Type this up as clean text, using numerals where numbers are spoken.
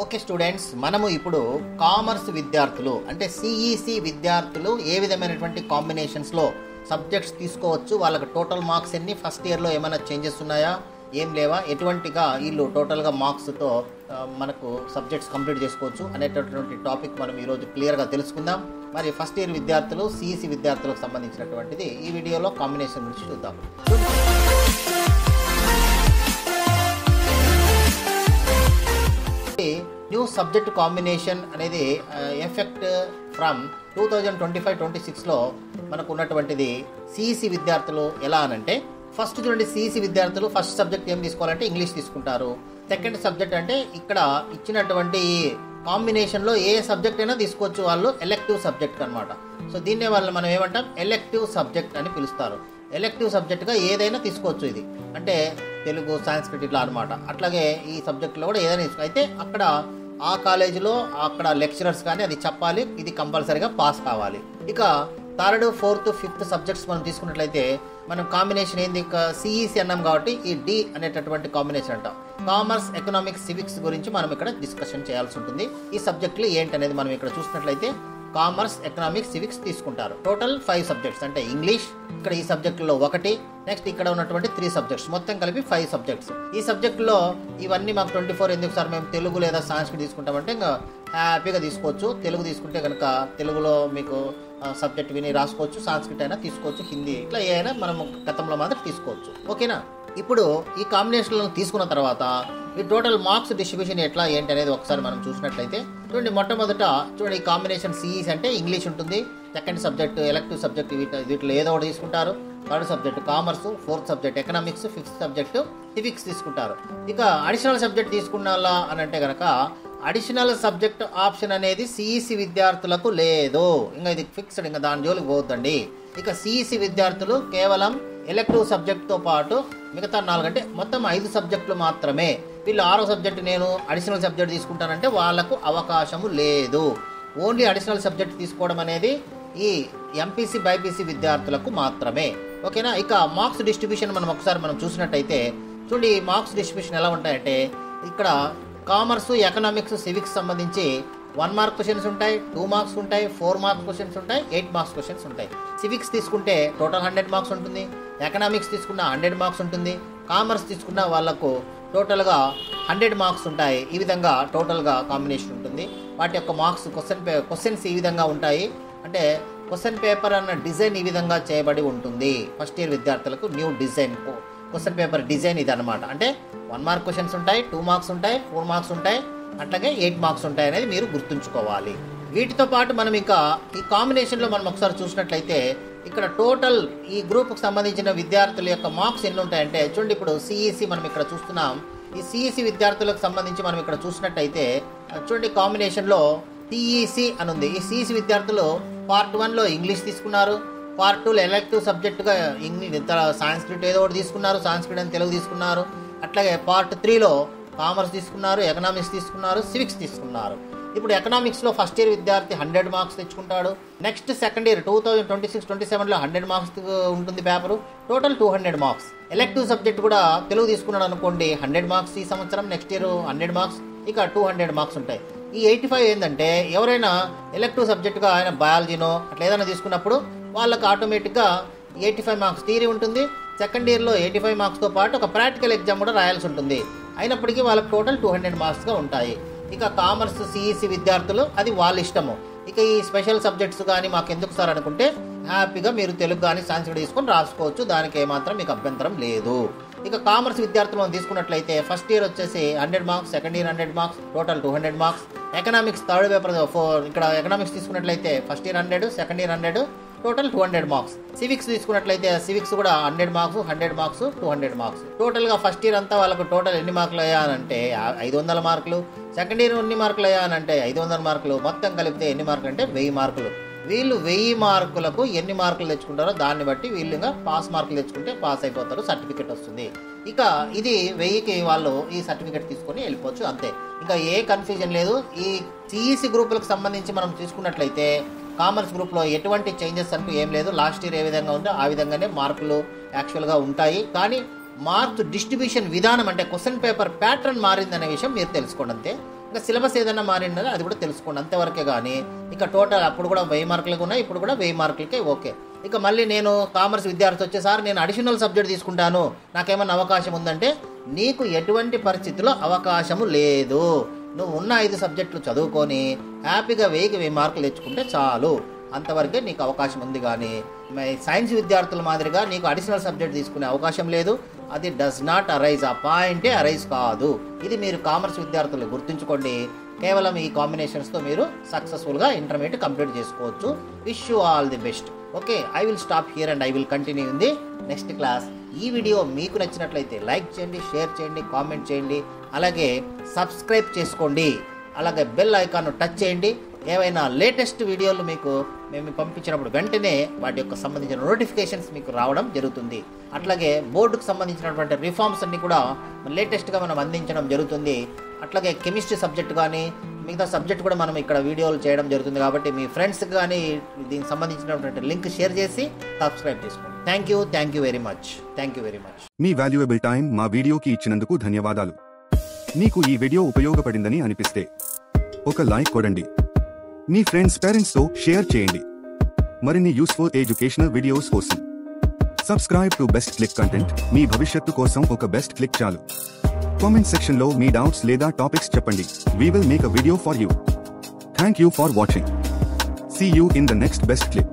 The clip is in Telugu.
ఓకే స్టూడెంట్స్, మనము ఇప్పుడు కామర్స్ విద్యార్థులు అంటే సిఈసి విద్యార్థులు ఏ విధమైనటువంటి కాంబినేషన్స్లో సబ్జెక్ట్స్ తీసుకోవచ్చు, వాళ్ళకి టోటల్ మార్క్స్ ఎన్ని, ఫస్ట్ ఇయర్లో ఏమైనా చేంజెస్ ఉన్నాయా, ఏం లేవా, ఎటువంటిగా వీళ్ళు టోటల్గా మార్క్స్తో మనకు సబ్జెక్ట్స్ కంప్లీట్ చేసుకోవచ్చు అనేటటువంటి టాపిక్ మనం ఈరోజు క్లియర్గా తెలుసుకుందాం. మరి ఫస్ట్ ఇయర్ విద్యార్థులు సిఈసి విద్యార్థులకు సంబంధించినటువంటిది ఈ వీడియోలో కాంబినేషన్ గురించి చూద్దాం. న్యూ సబ్జెక్ట్ కాంబినేషన్ అనేది ఎఫెక్ట్ ఫ్రమ్ 2025-26లో మనకు ఉన్నటువంటిది సిఈసి విద్యార్థులు ఎలా అనంటే, ఫస్ట్ చూడండి, సిఈసి విద్యార్థులు ఫస్ట్ సబ్జెక్ట్ ఏం తీసుకోవాలంటే ఇంగ్లీష్ తీసుకుంటారు. సెకండ్ సబ్జెక్ట్ అంటే ఇక్కడ ఇచ్చినటువంటి కాంబినేషన్లో ఏ సబ్జెక్ట్ అయినా తీసుకోవచ్చు, వాళ్ళు ఎలెక్టివ్ సబ్జెక్ట్ అనమాట. సో దీన్నే వాళ్ళు మనం ఏమంటాం, ఎలెక్టివ్ సబ్జెక్ట్ అని పిలుస్తారు. ఎలెక్టివ్ సబ్జెక్ట్గా ఏదైనా తీసుకోవచ్చు. ఇది అంటే తెలుగు, సాంస్క్రిట్ ఇట్లా అనమాట. అట్లాగే ఈ సబ్జెక్ట్లో కూడా ఏదైనా తీసుకో, అయితే అక్కడ ఆ కాలేజీలో అక్కడ లెక్చరర్స్ కానీ అది చెప్పాలి, ఇది కంపల్సరీగా పాస్ కావాలి. ఇక థర్డ్, ఫోర్త్, ఫిఫ్త్ సబ్జెక్ట్స్ మనం తీసుకున్నట్లయితే మనం కాంబినేషన్ ఏంది, సిఈసి అన్నాం కాబట్టి ఈ డి అనేటటువంటి కాంబినేషన్ అంటాం. కామర్స్, ఎకనామిక్స్, సివిక్స్ గురించి మనం ఇక్కడ డిస్కషన్ చేయాల్సి ఉంటుంది. ఈ సబ్జెక్టులు ఏంటి అనేది మనం ఇక్కడ చూసినట్లయితే కామర్స్, ఎకనామిక్స్, సివిక్స్ తీసుకుంటారు. టోటల్ 5 సబ్జెక్ట్స్ అంటే ఇంగ్లీష్ ఇక్కడ ఈ సబ్జెక్టులో 1, నెక్స్ట్ ఇక్కడ ఉన్నటువంటి 3 సబ్జెక్ట్స్, మొత్తం కలిపి 5 సబ్జెక్ట్స్. ఈ సబ్జెక్టులో ఇవన్నీ మాకు 24 ఎందుకు సార్, మేము తెలుగు లేదా సాంస్క్రిట్ తీసుకుంటామంటే ఇంకా హ్యాపీగా తీసుకోవచ్చు. తెలుగు తీసుకుంటే కనుక తెలుగులో మీకు సబ్జెక్ట్ విని రాసుకోవచ్చు, సాంస్క్రిట్ అయినా తీసుకోవచ్చు, హిందీ ఇట్లా ఏ అయినా మనం గతంలో మాత్రం తీసుకోవచ్చు. ఓకేనా? ఇప్పుడు ఈ కాంబినేషన్లను తీసుకున్న తర్వాత ఈ టోటల్ మార్క్స్ డిస్ట్రిబ్యూషన్ ఎట్లా ఏంటి అనేది ఒకసారి మనం చూసినట్లయితే చూడండి. మొట్టమొదట చూడండి, ఈ కాంబినేషన్ సిఈసి అంటే ఇంగ్లీష్ ఉంటుంది, సెకండ్ సబ్జెక్ట్ ఎలెక్టివ్ సబ్జెక్ట్ వీటిలో ఏదో ఒకటి తీసుకుంటారు, third subject commerce, fourth subject economics, fifth subject civics తీసుకుంటారు. ఇక అడిషనల్ సబ్జెక్ట్ తీసుకున్నాలా అని అంటే కనుక అడిషనల్ సబ్జెక్ట్ ఆప్షన్ అనేది సిఈసి విద్యార్థులకు లేదు. ఇంకా ఇది ఫిక్స్డ్, ఇంకా దాని జోలికి పోవద్దండి. ఇక సిఈసి విద్యార్థులు కేవలం ఎలెక్టివ్ సబ్జెక్ట్తో పాటు మిగతా 4 అంటే మొత్తం 5 సబ్జెక్టులు మాత్రమే. వీళ్ళు 6వ సబ్జెక్ట్ నేను అడిషనల్ సబ్జెక్ట్ తీసుకుంటానంటే వాళ్లకు అవకాశము లేదు. ఓన్లీ అడిషనల్ సబ్జెక్ట్ తీసుకోవడం అనేది ఈ ఎంపీసీ, బైపీసీ విద్యార్థులకు మాత్రమే. ఓకేనా? ఇక మార్క్స్ డిస్ట్రిబ్యూషన్ మనం చూసినట్టయితే చూడండి, మార్క్స్ డిస్ట్రిబ్యూషన్ ఎలా ఉంటాయంటే ఇక్కడ కామర్స్, ఎకనామిక్స్, సివిక్స్ సంబంధించి 1 మార్క్ క్వశ్చన్స్ ఉంటాయి, 2 మార్క్స్ ఉంటాయి, 4 మార్క్స్ క్వశ్చన్స్ ఉంటాయి, 8 మార్క్స్ క్వశ్చన్స్ ఉంటాయి. సివిక్స్ తీసుకుంటే టోటల్ 100 మార్క్స్ ఉంటుంది, ఎకనామిక్స్ తీసుకున్న 100 మార్క్స్ ఉంటుంది, కామర్స్ తీసుకున్న వాళ్ళకు టోటల్గా 100 మార్క్స్ ఉంటాయి. ఈ విధంగా టోటల్గా కాంబినేషన్ ఉంటుంది. వాటి యొక్క మార్క్స్ క్వశ్చన్స్ ఈ విధంగా ఉంటాయి. అంటే క్వశ్చన్ పేపర్ అన్న డిజైన్ ఈ విధంగా చేయబడి ఉంటుంది. ఫస్ట్ ఇయర్ విద్యార్థులకు new design question paper design ఇది అనమాట. అంటే 1 మార్క్ క్వశ్చన్స్ ఉంటాయి, 2 మార్క్స్ ఉంటాయి, 4 మార్క్స్ ఉంటాయి, అట్లాగే 8 మార్క్స్ ఉంటాయి అనేది మీరు గుర్తుంచుకోవాలి. వీటితో పాటు మనం ఇంకా ఈ కాంబినేషన్లో మనం ఒకసారి చూసినట్లయితే ఇక్కడ టోటల్ ఈ గ్రూప్కి సంబంధించిన విద్యార్థుల యొక్క మార్క్స్ ఎన్ని ఉంటాయంటే చూడండి, ఇప్పుడు సిఈసి మనం ఇక్కడ చూస్తున్నాం. ఈ సిఈసి విద్యార్థులకు సంబంధించి మనం ఇక్కడ చూసినట్టయితే చూడండి, కాంబినేషన్లో సిఈసి అని ఉంది. ఈ సిఈసి విద్యార్థులు పార్ట్ 1లో ఇంగ్లీష్ తీసుకున్నారు, పార్ట్ 2లో ఎలెక్టివ్ సబ్జెక్టుగా సాంస్క్రిట్ ఏదో ఒకటి తీసుకున్నారు, సాంస్క్రిట్ అని తెలుగు తీసుకున్నారు. అట్లాగే పార్ట్ 3లో కామర్స్ తీసుకున్నారు, ఎకనామిక్స్ తీసుకున్నారు, సివిక్స్ తీసుకున్నారు. ఇప్పుడు ఎకనామిక్స్లో ఫస్ట్ ఇయర్ విద్యార్థి 100 మార్క్స్ తెచ్చుకుంటాడు. నెక్స్ట్ సెకండ్ ఇయర్ 2026-27లో 100 మార్క్స్ ఉంటుంది paper, total 200 marks. Elective subject కూడా తెలుగు తీసుకున్నాడు అనుకోండి, 100 మార్క్స్ ఈ సంవత్సరం, నెక్స్ట్ ఇయర్ 100 మార్క్స్, ఇక 200 మార్క్స్ ఉంటాయి. ఈ 85 ఏంటంటే ఎవరైనా ఎలెక్టివ్ సబ్జెక్టుగా ఆయన బయాలజీనో అట్లా ఏదైనా తీసుకున్నప్పుడు వాళ్ళకి ఆటోమేటిక్గా 85 మార్క్స్ థియరీ ఉంటుంది. సెకండ్ ఇయర్లో 85 మార్క్స్తో పాటు ఒక ప్రాక్టికల్ ఎగ్జామ్ కూడా రాయాల్సి ఉంటుంది. అయినప్పటికీ వాళ్ళకి టోటల్ 200 మార్క్స్గా ఉంటాయి. ఇక కామర్స్, సిఈసి విద్యార్థులు అది వాళ్ళ ఇష్టము. ఇక ఈ స్పెషల్ సబ్జెక్ట్స్ కానీ మాకు ఎందుకు సార్ అనుకుంటే హ్యాపీగా మీరు తెలుగు కానీ సాంస్క్రిట్ తీసుకొని రాసుకోవచ్చు, దానికి ఏమాత్రం మీకు అభ్యంతరం లేదు. ఇక కామర్స్ విద్యార్థులు మనం తీసుకున్నట్లయితే ఫస్ట్ ఇయర్ వచ్చేసి 100 marks, second year 100 marks, total 200 marks. Economics third paper ఇక్కడ ఎకనామిక్స్ తీసుకున్నట్లయితే first year 100, second year 100, total 200 marks. Civics తీసుకున్నట్లయితే సివిక్స్ కూడా 100 మార్క్స్, 100 మార్క్స్, 200 మార్క్స్. టోటల్గా ఫస్ట్ ఇయర్ అంతా వాళ్ళకు టోటల్ ఎన్ని మార్కులు అయ్యానంటే 500 మార్కులు, సెకండ్ ఇయర్ ఎన్ని మార్కులు అయ్యానంటే 500 మార్కులు, మొత్తం కలిపితే ఎన్ని మార్కులు అంటే 1000 మార్కులు. వీళ్ళు 1000 మార్కులకు ఎన్ని మార్కులు తెచ్చుకుంటారో దాన్ని బట్టి వీళ్ళు ఇంకా పాస్ మార్కులు తెచ్చుకుంటే పాస్ అయిపోతారు, సర్టిఫికెట్ వస్తుంది. ఇక ఇది 1000కి వాళ్ళు ఈ సర్టిఫికెట్ తీసుకొని వెళ్ళిపోవచ్చు, అంతే. ఇంకా ఏ కన్ఫ్యూజన్ లేదు. ఈ సిఈసి గ్రూపులకు సంబంధించి మనం తీసుకున్నట్లయితే కామర్స్ గ్రూప్లో ఎటువంటి చేంజెస్ అంటూ ఏం లేదు. లాస్ట్ ఇయర్ ఏ విధంగా ఉందో ఆ విధంగానే మార్కులు యాక్చువల్గా ఉంటాయి. కానీ మార్క్స్ డిస్ట్రిబ్యూషన్ విధానం అంటే క్వశ్చన్ పేపర్ ప్యాటర్న్ మారిందనే విషయం మీరు తెలుసుకోండి అంతే. ఇంకా సిలబస్ ఏదైనా మారిందా అది కూడా తెలుసుకోండి, అంతవరకే. కానీ ఇక టోటల్ అప్పుడు కూడా 1000 మార్కులకు ఉన్నాయి, ఇప్పుడు కూడా 1000 మార్కులకే ఓకే. ఇక మళ్ళీ నేను కామర్స్ విద్యార్థి వచ్చేసారి నేను అడిషనల్ సబ్జెక్ట్ తీసుకుంటాను, నాకేమన్నా అవకాశం ఉందంటే నీకు ఎటువంటి పరిస్థితుల్లో అవకాశము లేదు. నువ్వు ఉన్న 5 సబ్జెక్టులు చదువుకొని హ్యాపీగా 1000 మార్కులు తెచ్చుకుంటే చాలు, అంతవరకే నీకు అవకాశం ఉంది. కానీ సైన్స్ విద్యార్థుల మాదిరిగా నీకు అడిషనల్ సబ్జెక్ట్ తీసుకునే అవకాశం లేదు. అది డస్ నాట్ అరైజ్, ఆ పాయింటే అరైజ్ కాదు. ఇది మీరు కామర్స్ విద్యార్థులు గుర్తుంచుకోండి. కేవలం ఈ కాంబినేషన్స్తో మీరు సక్సెస్ఫుల్గా ఇంటర్మీడియట్ కంప్లీట్ చేసుకోవచ్చు. Wish you all the best. Okay, I will stop here and I will continue in the next class. ఈ వీడియో మీకు నచ్చినట్లయితే లైక్ చేయండి, షేర్ చేయండి, కామెంట్ చేయండి, అలాగే సబ్స్క్రైబ్ చేసుకోండి, అలాగే బెల్ ఐకాన్ టచ్ చేయండి. ఏవైనా లేటెస్ట్ వీడియోలు మీకు మేము పంపించినప్పుడు వెంటనే వాటి యొక్క సంబంధించిన నోటిఫికేషన్స్ మీకు రావడం జరుగుతుంది. అట్లాగే బోర్డుకు సంబంధించినటువంటి రిఫార్మ్స్ అన్ని కూడా లేటెస్ట్గా మనం అందించడం జరుగుతుంది. అట్లాగే కెమిస్ట్రీ సబ్జెక్ట్ కానీ మిగతా సబ్జెక్ట్ కూడా మనం ఇక్కడ వీడియోలు చేయడం జరుగుతుంది. కాబట్టి మీ ఫ్రెండ్స్కి కానీ దీనికి సంబంధించినటువంటి లింక్ షేర్ చేసి సబ్స్క్రైబ్ చేసుకోండి. Thank you very much. Me valuable time మా వీడియోకి ఇచ్చినందుకు ధన్యవాదాలు. మీకు ఈ వీడియో ఉపయోగపడిందని అనిపిస్తే ఒక లైక్ కొడండి, మీ ఫ్రెండ్స్ పేరెంట్స్తో షేర్ చేయండి. మరిన్ని యూస్ఫుల్ ఎడ్యుకేషనల్ వీడియోస్ కోసం subscribe to best click content. మీ భవిష్యత్తు కోసం ఒక బెస్ట్ క్లిక్ చాలు. కామెంట్ సెక్షన్లో మీ డౌట్స్ లేదా టాపిక్స్ చెప్పండి. We will make a video for you. Thank you for watching. See you in the next best click.